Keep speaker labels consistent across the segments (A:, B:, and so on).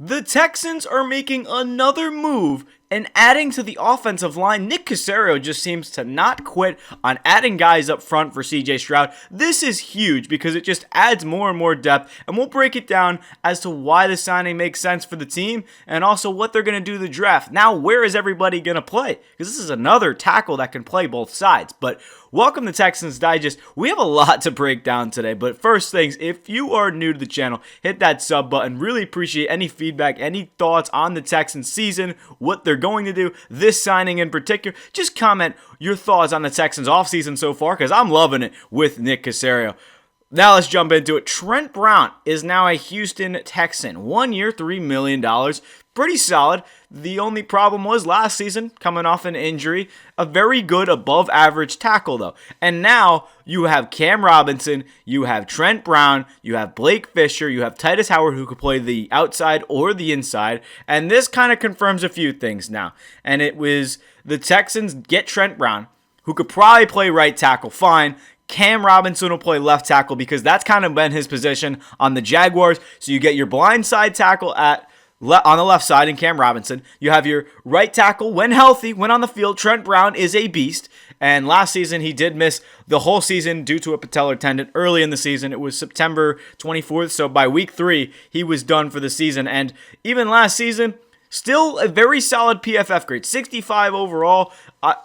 A: The Texans are making another move and adding to the offensive line. Nick Caserio just seems to not quit on adding guys up front for CJ Stroud. This is huge because it just adds more and more depth, and we'll break it down as to why the signing makes sense for the team and also what they're going to do the draft. Now, where is everybody going to play? Because this is another tackle that can play both sides. But welcome to Texans Digest. We have a lot to break down today, but first things, if you are new to the channel, hit that sub button. Really appreciate any feedback, any thoughts on the Texans season, what they're going to do, this signing in particular. Just comment your thoughts on the Texans offseason so far, because I'm loving it with Nick Caserio. Now let's jump into it. Trent Brown is now a Houston Texan. 1 year, $3 million. Pretty solid. The only problem was last season, coming off an injury, a very good above average tackle though. And now you have Cam Robinson, you have Trent Brown, you have Blake Fisher, you have Titus Howard who could play the outside or the inside. And this kind of confirms a few things now. And it was the Texans get Trent Brown, who could probably play right tackle fine. Cam Robinson will play left tackle because that's kind of been his position on the Jaguars. So you get your blind side tackle on the left side in Cam Robinson. You have your right tackle, when healthy, when on the field. Trent Brown is a beast. And last season, he did miss the whole season due to a patellar tendon early in the season. It was September 24th. So by week 3, he was done for the season. And even last season, still a very solid PFF grade, 65 overall.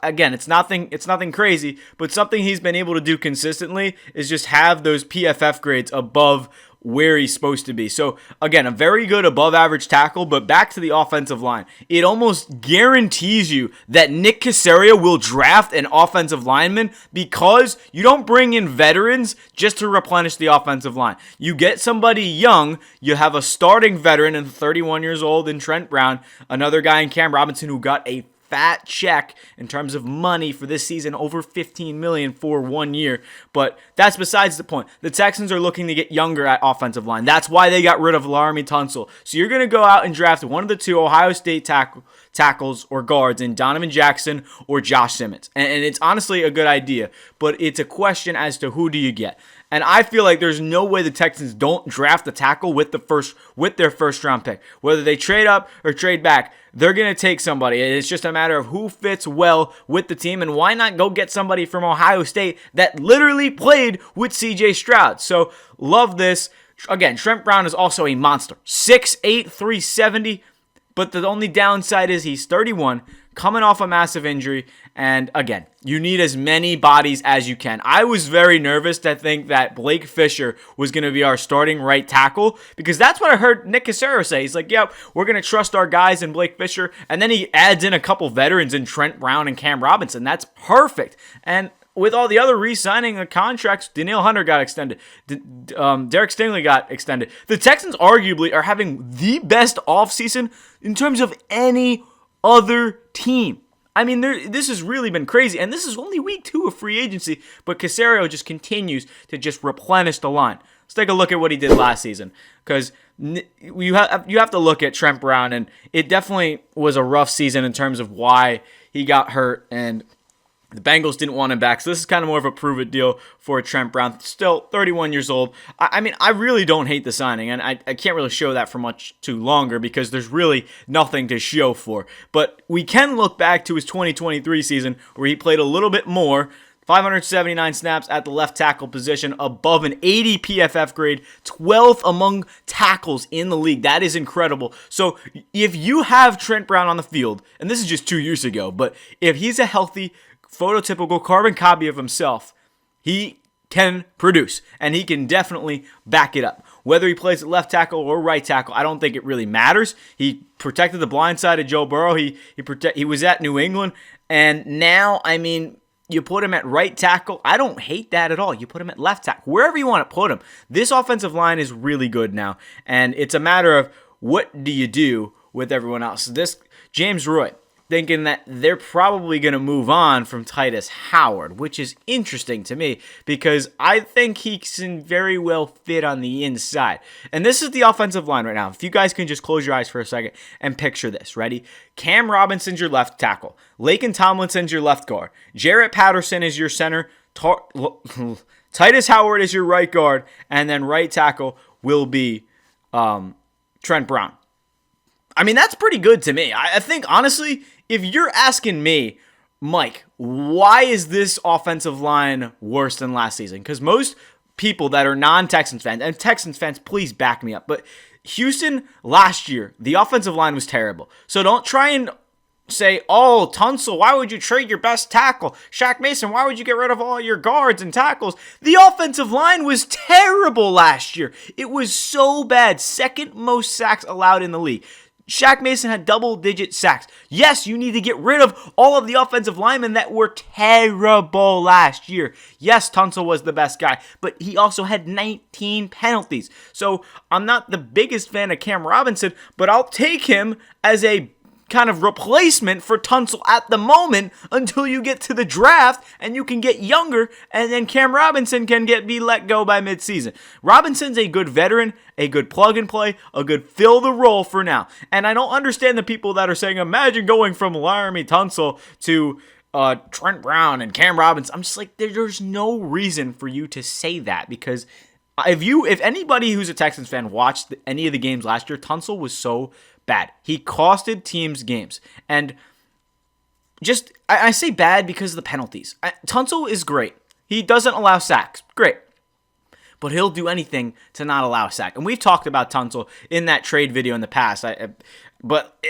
A: Again, it's nothing crazy, but something he's been able to do consistently is just have those PFF grades above where he's supposed to be. So again, a very good above average tackle, but back to the offensive line. It almost guarantees you that Nick Caserio will draft an offensive lineman because you don't bring in veterans just to replenish the offensive line. You get somebody young, you have a starting veteran and 31 years old in Trent Brown, another guy in Cam Robinson who got a fat check in terms of money for this season, over $15 million for 1 year. But that's besides the point. The Texans are looking to get younger at offensive line. That's why they got rid of Laramie Tunsil. So you're going to go out and draft one of the two Ohio State tackles or guards in Donovan Jackson or Josh Simmons. And it's honestly a good idea, but it's a question as to who do you get. And I feel like there's no way the Texans don't draft a tackle with their first round pick. Whether they trade up or trade back, they're going to take somebody. It's just a matter of who fits well with the team, and why not go get somebody from Ohio State that literally played with CJ Stroud. So love this. Again, Trent Brown is also a monster. 6'8", 370, but the only downside is he's 31, coming off a massive injury, and again, you need as many bodies as you can. I was very nervous to think that Blake Fisher was going to be our starting right tackle because that's what I heard Nick Caserio say. He's like, yep, we're going to trust our guys in Blake Fisher, and then he adds in a couple veterans in Trent Brown and Cam Robinson. That's perfect. And with all the other re-signing the contracts, Danielle Hunter got extended. Derek Stingley got extended. The Texans arguably are having the best offseason in terms of any other team. I mean, this has really been crazy, and this is only week 2 of free agency, but Caserio just continues to just replenish the line. Let's take a look at what he did last season, because you have to look at Trent Brown, and it definitely was a rough season in terms of why he got hurt, and the Bengals didn't want him back, so this is kind of more of a prove-it deal for Trent Brown. Still 31 years old. I mean, I really don't hate the signing, and I can't really show that for much too longer because there's really nothing to show for. But we can look back to his 2023 season where he played a little bit more, 579 snaps at the left tackle position, above an 80 PFF grade, 12th among tackles in the league. That is incredible. So if you have Trent Brown on the field, and this is just 2 years ago, but if he's a healthy, phototypical carbon copy of himself, he can produce, and he can definitely back it up. Whether he plays at left tackle or right tackle, I don't think it really matters. He protected the blind side of Joe Burrow. He was at New England, and now, I mean, you put him at right tackle. I don't hate that at all. You put him at left tackle, wherever you want to put him. This offensive line is really good now, and it's a matter of what do you do with everyone else. This James Roy, thinking that they're probably going to move on from Titus Howard, which is interesting to me because I think he can very well fit on the inside. And this is the offensive line right now. If you guys can just close your eyes for a second and picture this. Ready? Cam Robinson's your left tackle. Laken Tomlinson's your left guard. Jarrett Patterson is your center. Titus Howard is your right guard. And then right tackle will be Trent Brown. I mean, that's pretty good to me. I think, honestly, if you're asking me, Mike, why is this offensive line worse than last season? Because most people that are non-Texans fans, and Texans fans, please back me up, but Houston last year, the offensive line was terrible. So don't try and say, oh, Tunsil, why would you trade your best tackle? Shaq Mason, why would you get rid of all your guards and tackles? The offensive line was terrible last year. It was so bad. Second most sacks allowed in the league. Shaq Mason had double-digit sacks. Yes, you need to get rid of all of the offensive linemen that were terrible last year. Yes, Tunsil was the best guy, but he also had 19 penalties. So I'm not the biggest fan of Cam Robinson, but I'll take him as a kind of replacement for Tunsil at the moment until you get to the draft and you can get younger, and then Cam Robinson can be let go by midseason. Robinson's a good veteran, a good plug and play, a good fill the role for now. And I don't understand the people that are saying, imagine going from Laramie Tunsil to Trent Brown and Cam Robinson. I'm just like, there's no reason for you to say that, because if anybody who's a Texans fan watched any of the games last year, Tunsil was so bad. He costed teams games. And just, I say bad because of the penalties. Tunsil is great. He doesn't allow sacks. Great. But he'll do anything to not allow a sack. And we've talked about Tunsil in that trade video in the past. But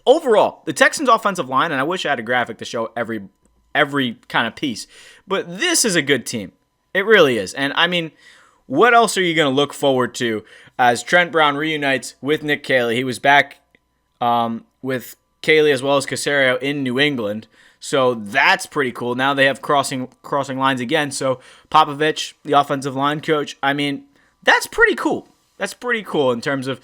A: overall, the Texans' offensive line, and I wish I had a graphic to show every kind of piece, but this is a good team. It really is. And I mean, what else are you going to look forward to as Trent Brown reunites with Nick Caley? He was back with Caley as well as Caserio in New England, so that's pretty cool. Now they have crossing lines again. So Popovich, the offensive line coach, I mean, that's pretty cool. That's pretty cool in terms of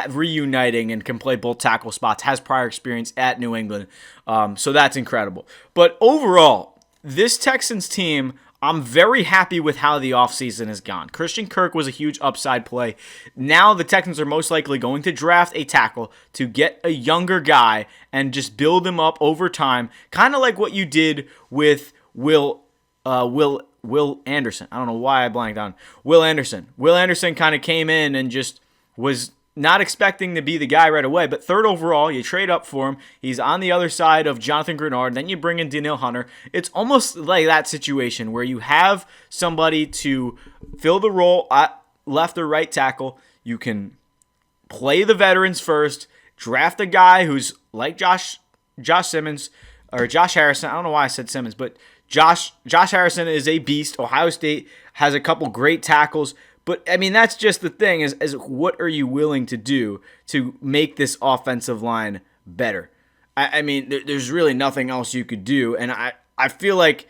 A: reuniting and can play both tackle spots, has prior experience at New England, so that's incredible. But overall, this Texans team, I'm very happy with how the offseason has gone. Christian Kirk was a huge upside play. Now the Texans are most likely going to draft a tackle to get a younger guy and just build him up over time, kind of like what you did with Will Anderson. I don't know why I blanked on Will Anderson. Will Anderson kind of came in and just was not expecting to be the guy right away, but third overall, you trade up for him. He's on the other side of Jonathan Grenard. Then you bring in Danielle Hunter. It's almost like that situation where you have somebody to fill the role at left or right tackle. You can play the veterans first, draft a guy who's like Josh Simmons or Josh Harrison. I don't know why I said Simmons, but Josh Harrison is a beast. Ohio State has a couple great tackles. But, I mean, that's just the thing, is what are you willing to do to make this offensive line better? I mean, there's really nothing else you could do, and I feel like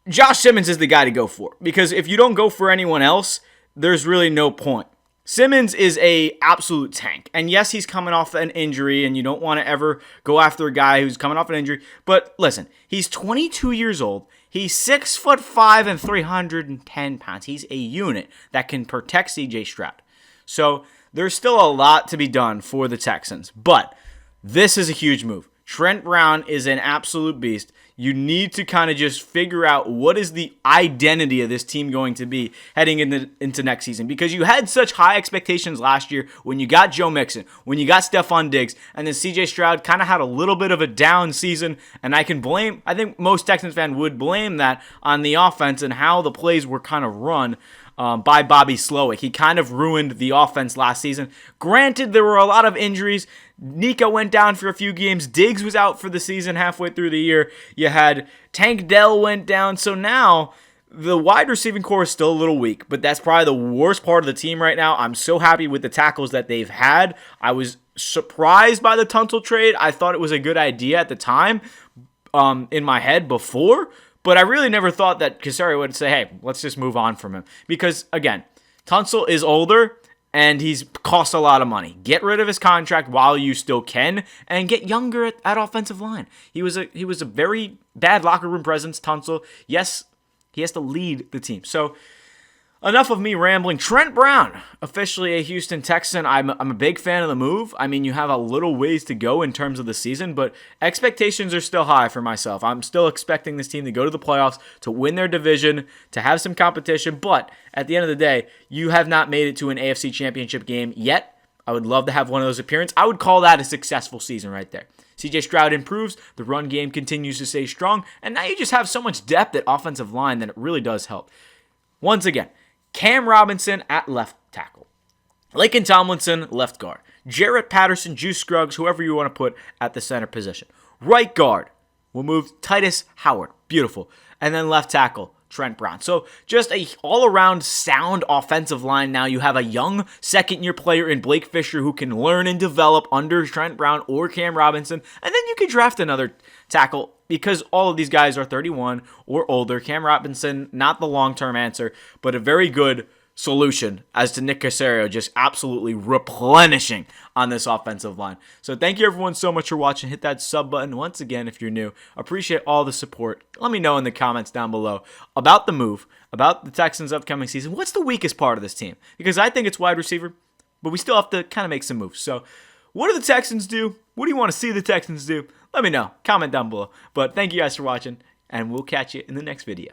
A: Josh Simmons is the guy to go for, because if you don't go for anyone else, there's really no point. Simmons is a absolute tank, and yes, he's coming off an injury, and you don't want to ever go after a guy who's coming off an injury, but listen, he's 22 years old. He's 6'5" and 310 pounds. He's a unit that can protect CJ Stroud. So there's still a lot to be done for the Texans, but this is a huge move. Trent Brown is an absolute beast. You need to kind of just figure out what is the identity of this team going to be heading into next season, because you had such high expectations last year when you got Joe Mixon, when you got Stephon Diggs, and then CJ Stroud kind of had a little bit of a down season, and I think most Texans fans would blame that on the offense and how the plays were kind of run by Bobby Slowick. He kind of ruined the offense last season. Granted, there were a lot of injuries. Nico went down for a few games. Diggs was out for the season halfway through the year. You had Tank Dell went down. So now the wide receiving core is still a little weak, but that's probably the worst part of the team right now. I'm so happy with the tackles that they've had. I was surprised by the Tunsil trade. I thought it was a good idea at the time in my head before, but I really never thought that Caserio would say, hey, let's just move on from him. Because, again, Tunsil is older, and he's cost a lot of money. Get rid of his contract while you still can, and get younger at offensive line. He was a very bad locker room presence, Tunsil. Yes, he has to lead the team. So, enough of me rambling. Trent Brown, officially a Houston Texan. I'm a big fan of the move. I mean, you have a little ways to go in terms of the season, but expectations are still high for myself. I'm still expecting this team to go to the playoffs, to win their division, to have some competition, but at the end of the day, you have not made it to an AFC championship game yet. I would love to have one of those appearances. I would call that a successful season right there. CJ Stroud improves, the run game continues to stay strong, and now you just have so much depth at offensive line that it really does help. Once again, Cam Robinson at left tackle. Laken Tomlinson, left guard. Jarrett Patterson, Juice Scruggs, whoever you want to put at the center position. Right guard, we'll move Titus Howard. Beautiful. And then left tackle, Trent Brown. So just a all-around sound offensive line now. You have a young second-year player in Blake Fisher who can learn and develop under Trent Brown or Cam Robinson. And then you could draft another tackle because all of these guys are 31 or older. Cam Robinson, not the long-term answer, but a very good solution as to Nick Caserio just absolutely replenishing on this offensive line. So thank you everyone so much for watching. Hit that sub button once again if you're new. Appreciate all the support. Let me know in the comments down below about the move, about the Texans' upcoming season. What's the weakest part of this team? Because I think it's wide receiver, but we still have to kind of make some moves. So what do the Texans do? What do you want to see the Texans do? Let me know. Comment down below. But thank you guys for watching, and we'll catch you in the next video.